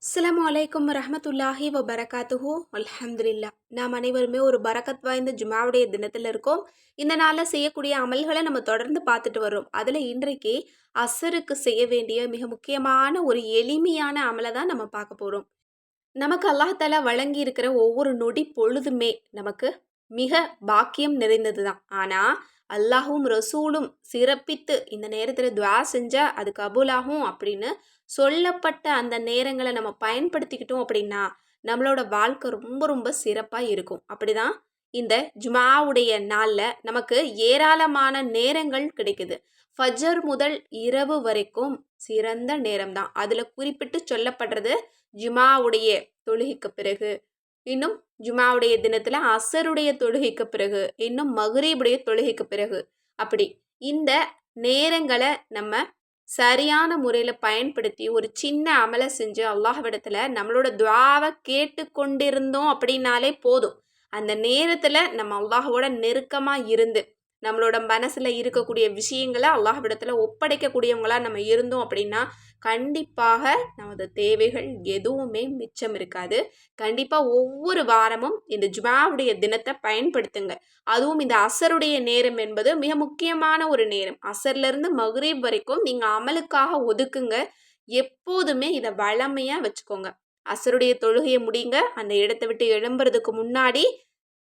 அஸ்ஸலாமு அலைக்கும் வரஹ்மத்துல்லாஹி வபரகாத்துஹு அல்ஹம்துலில்லா. நாம் அனைவருமே ஒரு பரக்கத் வாய்ந்த ஜுமாவுடைய தினத்தில் இருக்கோம். இந்த நாளில் செய்யக்கூடிய அமல்களை நம்ம தொடர்ந்து பார்த்துட்டு வரோம். அதில் இன்றைக்கு அசருக்கு செய்ய வேண்டிய மிக முக்கியமான ஒரு எளிமையான அமலை தான் நம்ம பார்க்க போகிறோம். நமக்கு அல்லாஹ் தஆலா வழங்கி இருக்கிற ஒவ்வொரு நொடி பொழுதுமே நமக்கு மிக பாக்கியம் நிறைந்தது தான். ஆனால் அல்லாஹும் ரசூலும் சிறப்பித்து இந்த நேரத்தில் துஆ செஞ்சா அது கபூலாகும் அப்படின்னு சொல்லப்பட்ட அந்த நேரங்களை நம்ம பயன்படுத்திக்கிட்டோம் அப்படின்னா நம்மளோட வாழ்க்கை ரொம்ப ரொம்ப சிறப்பாக இருக்கும். அப்படிதான் இந்த ஜுமாவுடைய நாளில் நமக்கு ஏராளமான நேரங்கள் கிடைக்குது. ஃபஜர் முதல் இரவு வரைக்கும் சிறந்த நேரம் தான். அதில் குறிப்பிட்டு சொல்லப்படுறது ஜுமாவுடைய தொழுகைக்கு பிறகு, இன்னும் ஜுமாவுடைய தினத்தில் அசருடைய தொழுகைக்கு பிறகு, இன்னும் மக்ரீபுடைய தொழுகைக்கு பிறகு. அப்படி இந்த நேரங்களை நம்ம சரியான முறையில் பயன்படுத்தி ஒரு சின்ன அமலை செஞ்சு அல்லாஹ்விடத்தில் நம்மளோட துஆவை கேட்டு கொண்டிருந்தோம் அப்படின்னாலே போதும். அந்த நேரத்தில் நம்ம அல்லாஹ்வோட நெருக்கமாக இருந்து நம்மளோட மனசில் இருக்கக்கூடிய விஷயங்களை அல்லாஹ்விடத்தில் ஒப்படைக்கக்கூடியவங்களா நம்ம இருந்தோம் அப்படின்னா கண்டிப்பாக நமது தேவைகள் எதுவுமே மிச்சம் இருக்காது. கண்டிப்பாக ஒவ்வொரு வாரமும் இந்த ஜுமாவுடைய தினத்தை பயன்படுத்துங்க. அதுவும் இந்த அசருடைய நேரம் என்பது மிக முக்கியமான ஒரு நேரம். அசர்லேருந்து மக்ரீப் வரைக்கும் நீங்கள் அமலுக்காக ஒதுக்குங்க. எப்போதுமே இதை வழமையாக வச்சுக்கோங்க. அசருடைய தொழுகையை முடிங்க. அந்த இடத்தை விட்டு எழும்புறதுக்கு முன்னாடி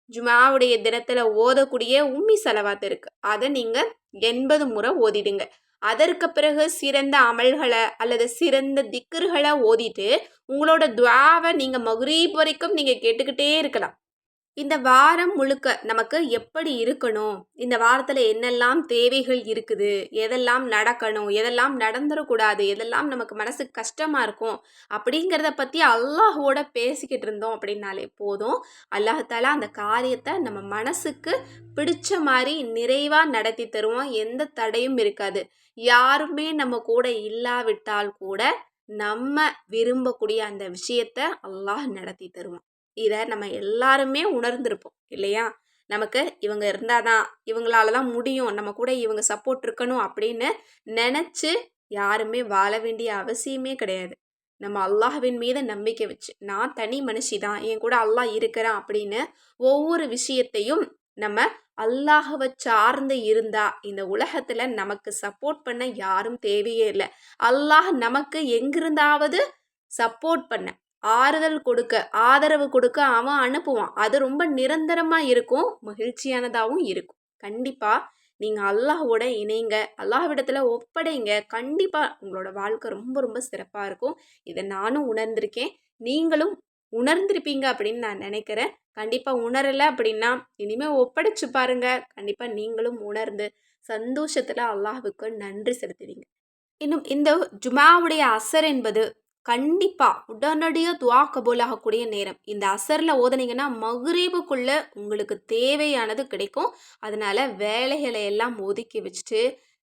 ஜுமாவுடைய தினத்தில் ஓதக்கூடிய உம்மி சலவாத் இருக்குது, அதை நீங்கள் 80 முறை ஓதிடுங்க. அதற்கு பிறகு சிறந்த அமல்களை அல்லது சிறந்த திக்ருகளை ஓதிட்டு உங்களோட துஆவை நீங்கள் மக்ரீப் வரைக்கும் நீங்கள் கேட்டுக்கிட்டே இருக்கலாம். இந்த வாரம் முழுக்க நமக்கு எப்படி இருக்கணும், இந்த வாரத்தில் என்னெல்லாம் தேவைகள் இருக்குது, எதெல்லாம் நடக்கணும், எதெல்லாம் நடந்துடக்கூடாது, எதெல்லாம் நமக்கு மனசுக்கு கஷ்டமாக இருக்கும் அப்படிங்கிறத பற்றி அல்லாஹோட பேசிக்கிட்டு இருந்தோம் அப்படின்னாலே போதும். அல்லாஹ் தஆலா அந்த காரியத்தை நம்ம மனசுக்கு பிடிச்ச மாதிரி நிறைவாக நடத்தி தருவோம். எந்த தடையும் இருக்காது. யாருமே நம்ம கூட இல்லாவிட்டால் கூட நம்ம விரும்பக்கூடிய அந்த விஷயத்தை அல்லாஹ் நடத்தி தருவான். இதை நம்ம எல்லாருமே உணர்ந்திருப்போம் இல்லையா? நமக்கு இவங்க இருந்தாதான், இவங்களால தான் முடியும், நம்ம கூட இவங்க சப்போர்ட் இருக்கணும் அப்படின்னு நினச்சி யாருமே வாழ வேண்டிய அவசியமே கிடையாது. நம்ம அல்லாஹ்வின் மீது நம்பிக்கை வச்சு நான் தனி மனுஷி தான், என் கூட அல்லாஹ் இருக்கிறான் அப்படின்னு ஒவ்வொரு விஷயத்தையும் நம்ம அல்லாஹவை சார்ந்து இருந்தா இந்த உலகத்தில் நமக்கு சப்போர்ட் பண்ண யாரும் தேவையே இல்லை. அல்லாஹ் நமக்கு எங்கிருந்தாவது சப்போர்ட் பண்ண, ஆறுதல் கொடுக்க, ஆதரவு கொடுக்க அவன் அனுப்புவான். அது ரொம்ப நிரந்தரமாக இருக்கும், மகிழ்ச்சியானதாகவும் இருக்கும். கண்டிப்பாக நீங்கள் அல்லாஹோட இணைங்க, அல்லாஹ்விடத்தில் ஒப்படைங்க. கண்டிப்பாக உங்களோட வாழ்க்கை ரொம்ப ரொம்ப சிறப்பாக இருக்கும். இதை நானும் உணர்ந்திருக்கேன், நீங்களும் உணர்ந்திருப்பீங்க அப்படின்னு நான் நினைக்கிறேன். கண்டிப்பாக உணரலை அப்படின்னா இனிமேல் ஒப்படைச்சு பாருங்க. கண்டிப்பாக நீங்களும் உணர்ந்து சந்தோஷத்தில் அல்லாஹ்வுக்கு நன்றி செலுத்துவீங்க. இன்னும் இந்த ஜுமாவுடைய அசர் என்பது கண்டிப்பாக உடனடியாக துஆ கபூலாகக்கூடிய நேரம். இந்த அசரில் ஓதுனீங்கன்னா மக்ரீபுக்குள்ளே உங்களுக்கு தேவையானது கிடைக்கும். அதனால் வேலைகளை எல்லாம் ஒதுக்கி வச்சுட்டு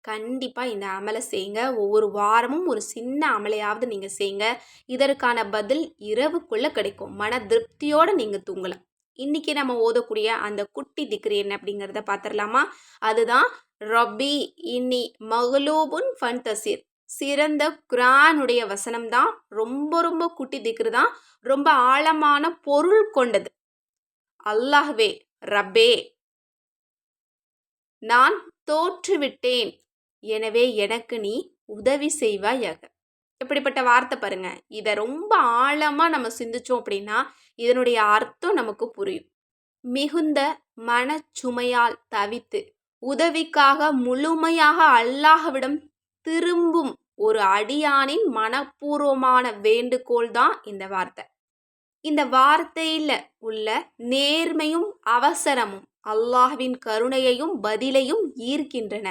கண்டிப்பாக இந்த அமலை செய்யுங்க. ஒவ்வொரு வாரமும் ஒரு சின்ன அமலையாவது நீங்கள் செய்யுங்க. இதற்கான பதில் இரவுக்குள்ளே கிடைக்கும். மன திருப்தியோடு நீங்கள் தூங்கலாம். இன்றைக்கி நம்ம ஓதக்கூடிய அந்த குட்டி திக்ரு என்ன அப்படிங்கிறத பார்த்துடலாமா? அதுதான் ரப்பி இன்னி மக்லூபுன் ஃபன்தசிர். சிறந்த குர்ஆனுடைய வசனம் தான். ரொம்ப ரொம்ப குட்டி திக்ரு தான், ரொம்ப ஆழமான பொருள் கொண்டது. அல்லாஹ்வே, ரப்பே, நான் தோற்றுவிட்டேன், எனவே எனக்கு நீ உதவி செய்வாயாக. இப்படிப்பட்ட வார்த்தை பாருங்க. இதை ரொம்ப ஆழமாக நம்ம சிந்திச்சோம் அப்படின்னா இதனுடைய அர்த்தம் நமக்கு புரியும். மிகுந்த மனச்சுமையால் தவித்து உதவிக்காக முழுமையாக அல்லாஹ்விடம் திரும்பும் ஒரு அடியானின் மனப்பூர்வமான வேண்டுகோள் தான் இந்த வார்த்தை. இந்த வார்த்தையில் உள்ள நேர்மையும் அவசரமும் அல்லாஹ்வின் கருணையையும் பதிலையும் ஈர்க்கின்றன.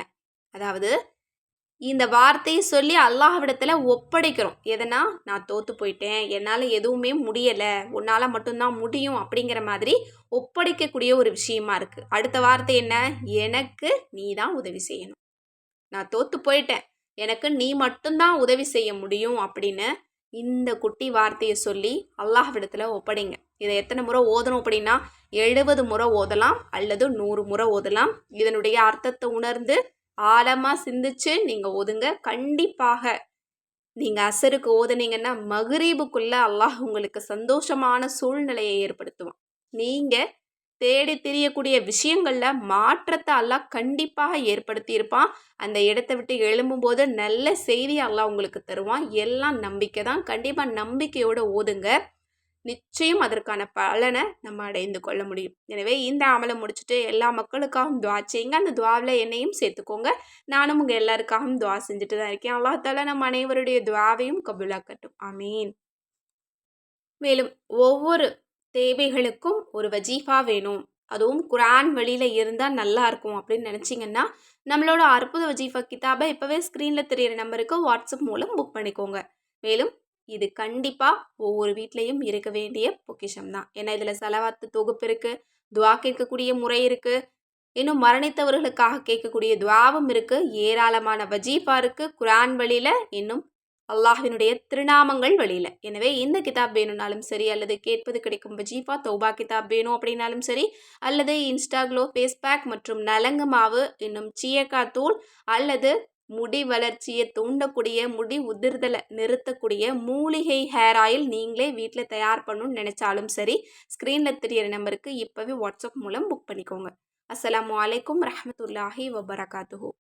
அதாவது இந்த வார்த்தையை சொல்லி அல்லாஹ்விடத்தில் ஒப்படைக்கிறோம். எதனா, நான் தோற்று போயிட்டேன், என்னால் எதுவுமே முடியலை, உன்னால் மட்டும்தான் முடியும் அப்படிங்கிற மாதிரி ஒப்படைக்கக்கூடிய ஒரு விஷயமா இருக்குது. அடுத்த வார்த்தை என்ன? எனக்கு நீ தான் உதவி செய்யணும். நான் தோற்று போயிட்டேன், எனக்கு நீ மட்டும்தான் உதவி செய்ய முடியும் அப்படின்னு இந்த குட்டி வார்த்தையை சொல்லி அல்லாஹ்விடத்தில் ஒப்படைங்க. இதை எத்தனை முறை ஓதணும் அப்படின்னா 70 முறை ஓதலாம் அல்லது 100 முறை ஓதலாம். இதனுடைய அர்த்தத்தை உணர்ந்து ஆழமாக சிந்திச்சு நீங்கள் ஓதுங்க. கண்டிப்பாக நீங்கள் அசருக்கு ஓதுனீங்கன்னா மகரீபுக்குள்ள அல்லாஹ் உங்களுக்கு சந்தோஷமான சூழ்நிலையை ஏற்படுத்துவான். நீங்கள் தேடி திரியக்கூடிய விஷயங்கள்ல மாற்றத்தை அல்லாஹ் கண்டிப்பாக ஏற்படுத்தி இருப்பான். அந்த இடத்த விட்டு எழும்பும்போது நல்ல செய்தி அல்லாஹ் உங்களுக்கு தருவான். எல்லாம் நம்பிக்கை தான். கண்டிப்பாக நம்பிக்கையோட ஓதுங்க. நிச்சயம் அதற்கான பலனை நம்ம அடைந்து கொள்ள முடியும். எனவே இந்த அமலை முடிச்சுட்டு எல்லா மக்களுக்காகவும் துவா செய்யுங்க. அந்த துவாவில் என்னையும் சேர்த்துக்கோங்க. நானும் உங்கள் எல்லாருக்காகவும் துவா செஞ்சுட்டு தான் இருக்கேன். அல்லாஹ் தாலா நம்ம அனைவருடைய துவாவையும் கபூலாக்கட்டும். ஆமீன். மேலும் ஒவ்வொரு தேவைகளுக்கும் ஒரு வஜீஃபா வேணும், அதுவும் குர்ஆன் வழியில் இருந்தால் நல்லா இருக்கும் அப்படின்னு நினச்சிங்கன்னா நம்மளோட அற்புத வஜீஃபா கிதாபை இப்போவே ஸ்க்ரீனில் தெரியிற நம்பருக்கு வாட்ஸ்அப் மூலம் புக் பண்ணிக்கோங்க. மேலும் இது கண்டிப்பாக ஒவ்வொரு வீட்லேயும் இருக்க வேண்டிய பொக்கிஷம் தான். ஏன்னா இதில் செலவாத்து தொகுப்பு இருக்குது, துவா கேட்கக்கூடிய முறை இருக்குது, இன்னும் மரணித்தவர்களுக்காக கேட்கக்கூடிய துவாவும் இருக்குது, ஏராளமான வஜீஃபா இருக்குது குர்ஆன் வழியில், இன்னும் அல்லாஹ்வினுடைய திருநாமங்கள் வழியில். எனவே இந்த கிதாப் வேணும்னாலும் சரி, அல்லது கேட்பது கிடைக்கும் வஜீஃபா தௌபா கிதாப் வேணும் அப்படின்னாலும் சரி, அல்லது இன்ஸ்டாக்ளோ ஃபேஸ் பேக் மற்றும் நலங்கு மாவு, இன்னும் சீயக்காய் தூள், அல்லது முடி வளர்ச்சியை தூண்டக்கூடிய, முடி உதிர்தலை நிறுத்தக்கூடிய மூலிகை ஹேர் ஆயில் நீங்களே வீட்டில் தயார் பண்ணணும்னு நினச்சாலும் சரி, ஸ்க்ரீனில் தெரியிற நம்பருக்கு இப்போவே வாட்ஸ்அப் மூலம் புக் பண்ணிக்கோங்க. அஸ்ஸலாமு அலைக்கும் ரஹ்மத்துல்லாஹி வபரகாத்துஹு.